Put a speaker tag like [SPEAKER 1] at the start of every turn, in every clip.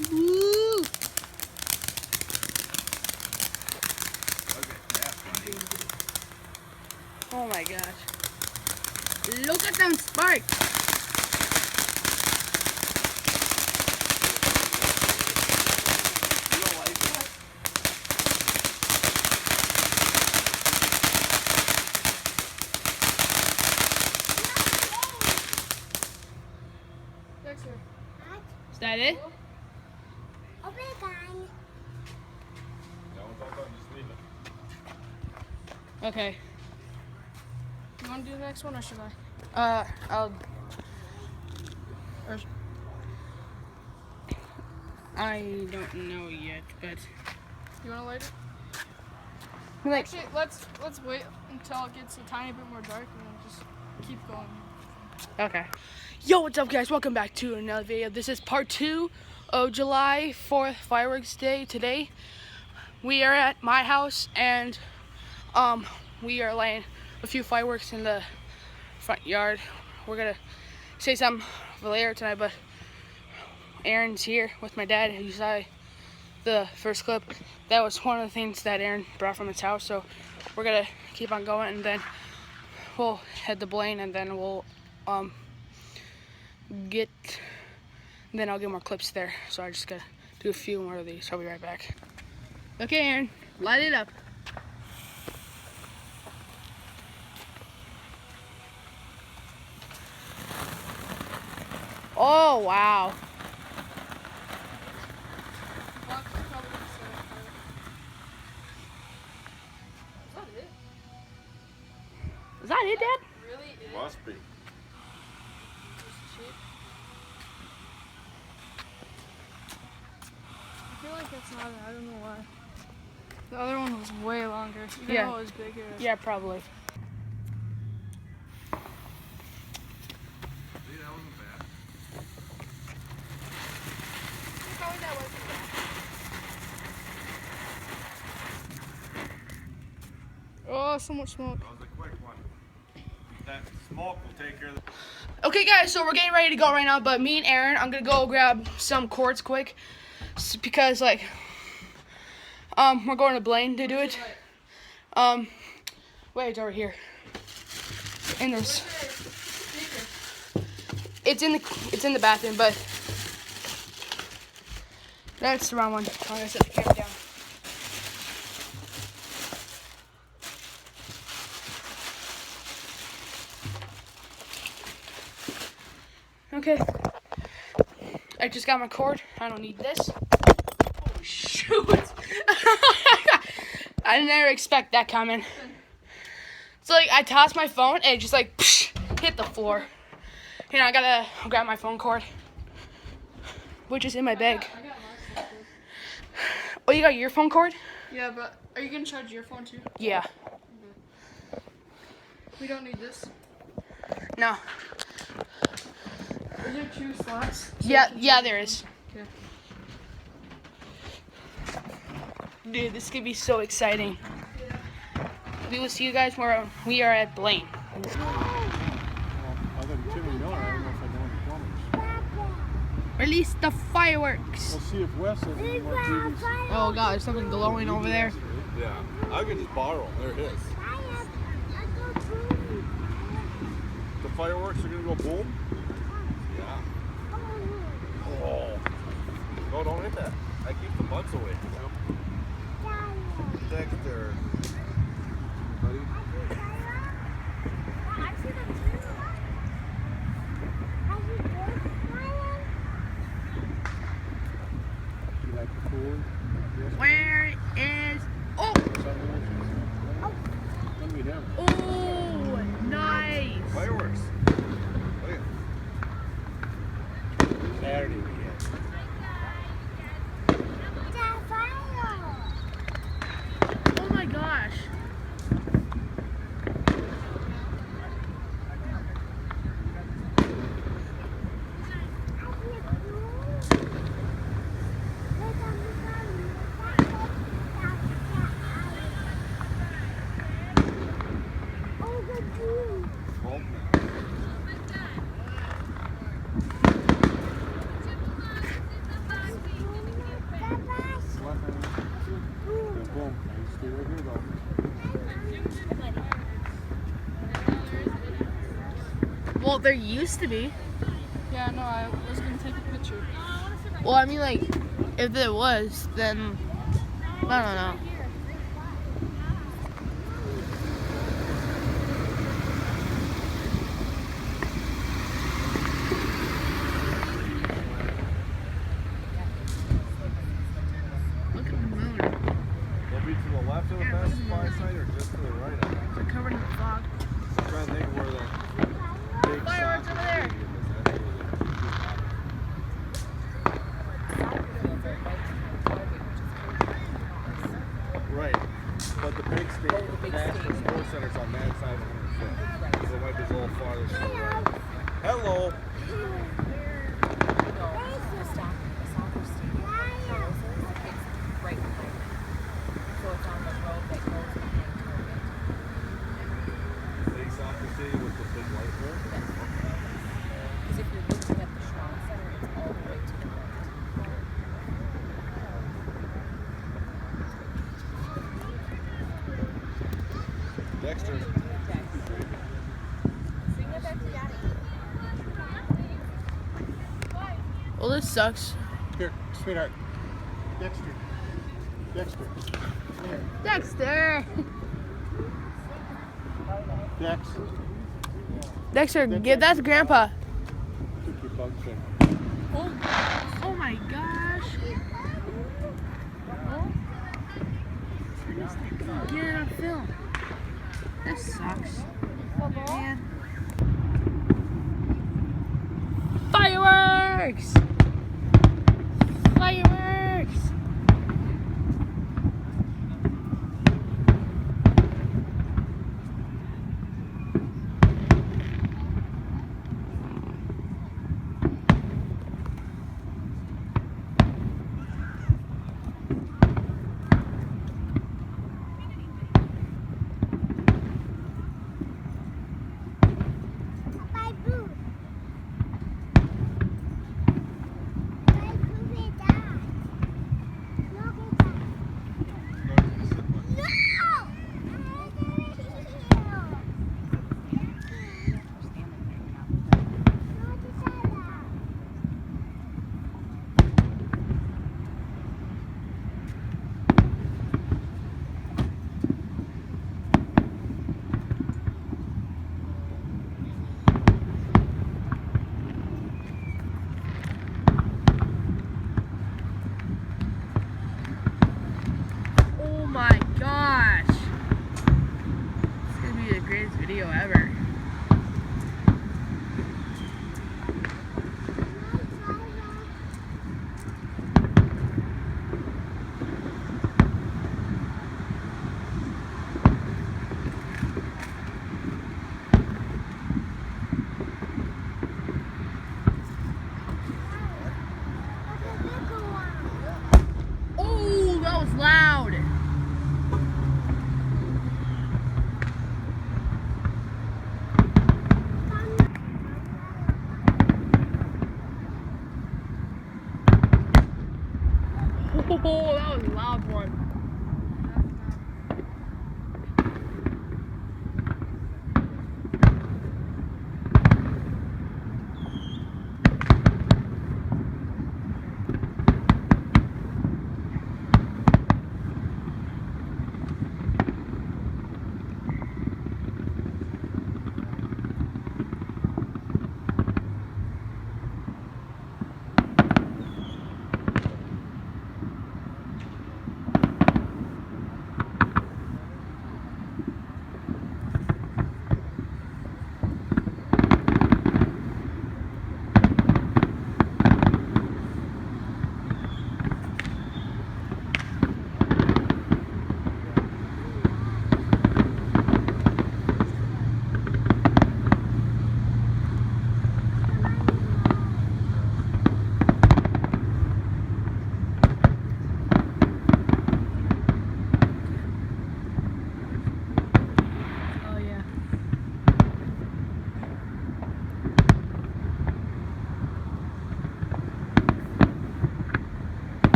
[SPEAKER 1] Woo! Oh my gosh. Look at them sparks. Is that it? Okay.
[SPEAKER 2] You want to do the next one or should I?
[SPEAKER 1] I don't know yet, but
[SPEAKER 2] You want to light it?
[SPEAKER 1] like,
[SPEAKER 2] Actually, let's wait until it gets a tiny bit more dark and then just keep going.
[SPEAKER 1] okay. Yo, what's up, guys? Welcome back to another video. This is part 2 of July 4th fireworks day. Today, we are at my house and we are lighting a few fireworks in the front yard. We're gonna say something for later tonight, but Aaron's here with my dad. You saw the first clip. That was one of the things that Aaron brought from his house, so we're gonna keep on going and then we'll head to Blaine and then we'll then I'll get more clips there. So I just gotta do a few more of these. I'll be right back. Okay, Aaron, light it up. Oh wow. Is that it, Dad?
[SPEAKER 2] Really?
[SPEAKER 3] Must be.
[SPEAKER 2] I feel like that's not it. I don't know why. The other one was way longer. Even
[SPEAKER 1] Yeah.
[SPEAKER 2] though it was bigger.
[SPEAKER 1] Yeah, probably.
[SPEAKER 3] See, that wasn't bad.
[SPEAKER 2] Probably that wasn't bad. Oh, so much smoke.
[SPEAKER 3] That was a quick one. That smoke will take care of the...
[SPEAKER 1] Okay, guys, so we're getting ready to go right now, but me and Aaron, I'm gonna go grab some cords quick because, like, we're going to Blaine to do it. Wait, it's over here. And there's, it's in the bathroom, but that's the wrong one. I'm gonna set the camera down. Okay. I just got my cord. I don't need this. Oh, shoot. I didn't ever expect that coming. So, like, I tossed my phone and it just, like, hit the floor. You know, I gotta grab my phone cord, which is in my bag.
[SPEAKER 2] I got my phone too.
[SPEAKER 1] Oh, you got your phone cord?
[SPEAKER 2] Yeah, but are you gonna charge your phone too?
[SPEAKER 1] Yeah.
[SPEAKER 2] We don't need this.
[SPEAKER 1] No.
[SPEAKER 2] Is there 2 slots?
[SPEAKER 1] Yeah, there is.
[SPEAKER 2] Okay.
[SPEAKER 1] Dude, this could be so exciting. We will see you guys where we are at Blaine.
[SPEAKER 3] Other than Timmy Miller, I don't know if I know any plumbers.
[SPEAKER 1] Release the fireworks.
[SPEAKER 3] We'll see if Wes has any more TVs.
[SPEAKER 1] Oh god, there's something glowing over there.
[SPEAKER 3] Yeah, I could just borrow them. They're his. The fireworks are gonna go boom? Yeah. Oh. No, don't hit that. I keep the butts away. Dexter. Buddy. You like the pool?
[SPEAKER 1] Where is... Oh!
[SPEAKER 3] When we have
[SPEAKER 1] Oh, nice!
[SPEAKER 3] fireworks. Look at Saturday we get.
[SPEAKER 1] Oh my gosh. Well, there used to be.
[SPEAKER 2] Yeah, no, I was gonna take a picture.
[SPEAKER 1] Well, I mean, like, if there was, then I don't know. Look at the moon.
[SPEAKER 3] They'll be to the left of the Best Buy site or just to the right of it?
[SPEAKER 1] They're covered in fog.
[SPEAKER 3] I'm trying to think where the big
[SPEAKER 1] Fireworks
[SPEAKER 3] soccer
[SPEAKER 1] over there.
[SPEAKER 3] stadium is. Right. But the big stadium, the National Sports Center's on that side of 105th. So it might be a little farther to the right. Hello. Big soccer stadium with the big light pole. Dexter.
[SPEAKER 1] Well, this sucks.
[SPEAKER 3] Here, sweetheart. Dexter. Dexter.
[SPEAKER 1] Dexter!
[SPEAKER 3] Dex.
[SPEAKER 1] Dexter, give that to Grandpa.
[SPEAKER 3] Took your bug thing.
[SPEAKER 1] Oh my gosh. Get it on film. This sucks. Man. Fireworks! Fireworks! Oh my gosh. This is gonna be the greatest video ever. Oh, that was loud. Oh, that was a loud one.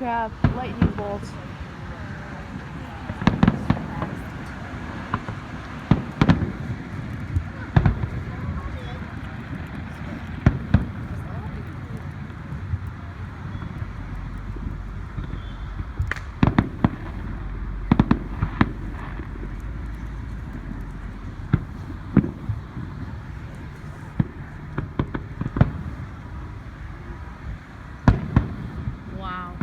[SPEAKER 1] have lightning bolts. Wow.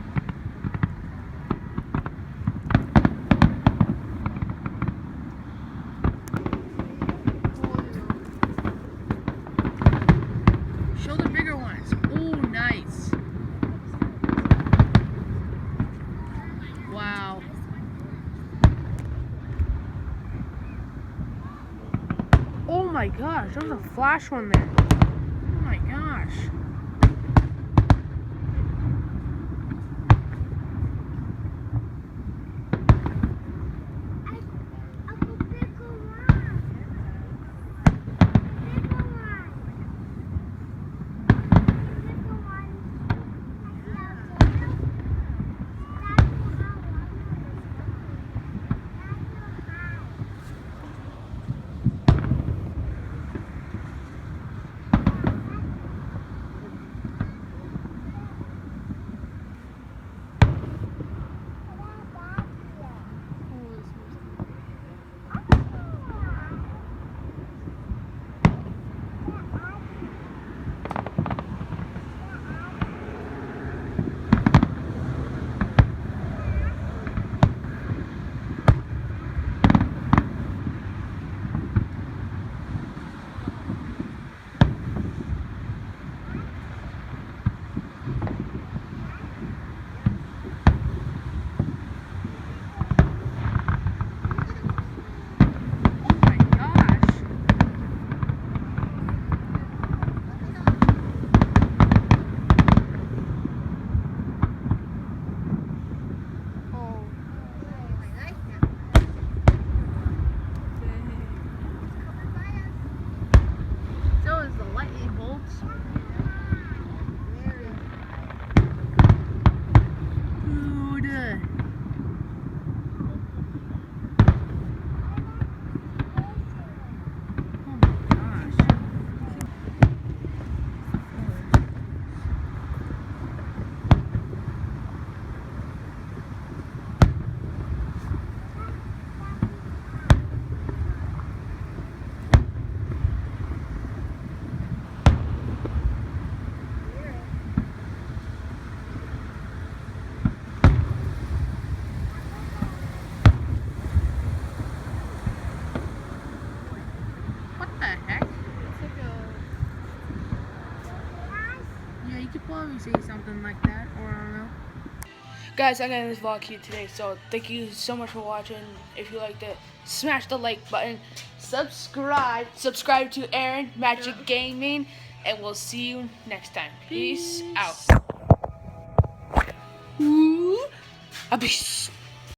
[SPEAKER 1] Show the bigger ones. Ooh, nice. Wow. Oh my gosh, there was a flash one there. Oh my gosh. Probably say something like that, or I don't know. Guys, I'm ending this vlog here today, so thank you so much for watching. If you liked it, smash the like button, subscribe to Aaron Magic Gaming, and we'll see you next time. Peace out. Ooh, a peace.